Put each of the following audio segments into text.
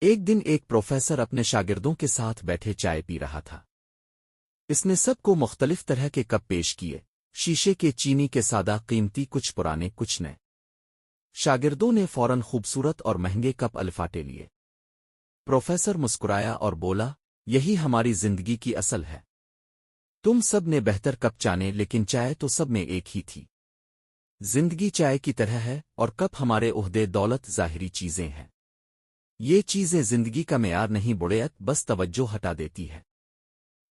ایک دن ایک پروفیسر اپنے شاگردوں کے ساتھ بیٹھے چائے پی رہا تھا۔ اس نے سب کو مختلف طرح کے کپ پیش کیے، شیشے کے، چینی کے، سادہ، قیمتی، کچھ پرانے، کچھ نئے۔ شاگردوں نے فوراً خوبصورت اور مہنگے کپ الفاٹے لیے۔ پروفیسر مسکرایا اور بولا، یہی ہماری زندگی کی اصل ہے۔ تم سب نے بہتر کپ چانے، لیکن چائے تو سب میں ایک ہی تھی۔ زندگی چائے کی طرح ہے، اور کپ ہمارے عہدے، دولت، ظاہری چیزیں ہیں۔ یہ چیزیں زندگی کا معیار نہیں، بڑیت بس توجہ ہٹا دیتی ہے۔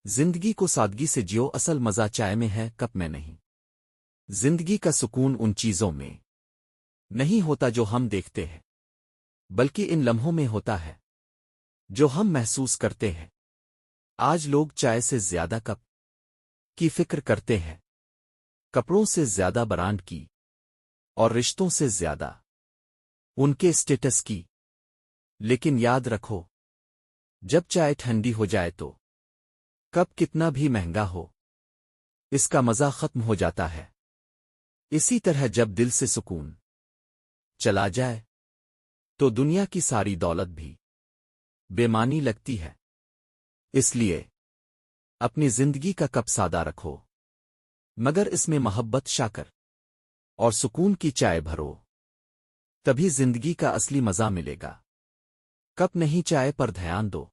زندگی کو سادگی سے جیو، اصل مزہ چائے میں ہے، کپ میں نہیں۔ زندگی کا سکون ان چیزوں میں نہیں ہوتا جو ہم دیکھتے ہیں، بلکہ ان لمحوں میں ہوتا ہے جو ہم محسوس کرتے ہیں۔ آج لوگ چائے سے زیادہ کپ کی فکر کرتے ہیں، کپڑوں سے زیادہ برانڈ کی، اور رشتوں سے زیادہ ان کے اسٹیٹس کی۔ لیکن یاد رکھو، جب چائے ٹھنڈی ہو جائے تو کپ کتنا بھی مہنگا ہو، اس کا مزہ ختم ہو جاتا ہے۔ اسی طرح جب دل سے سکون چلا جائے تو دنیا کی ساری دولت بھی بے معنی لگتی ہے۔ اس لیے اپنی زندگی کا کپ سادہ رکھو، مگر اس میں محبت، شکر اور سکون کی چائے بھرو، تبھی زندگی کا اصلی مزہ ملے گا۔ کپ نہیں، چائے پر دھیان دو۔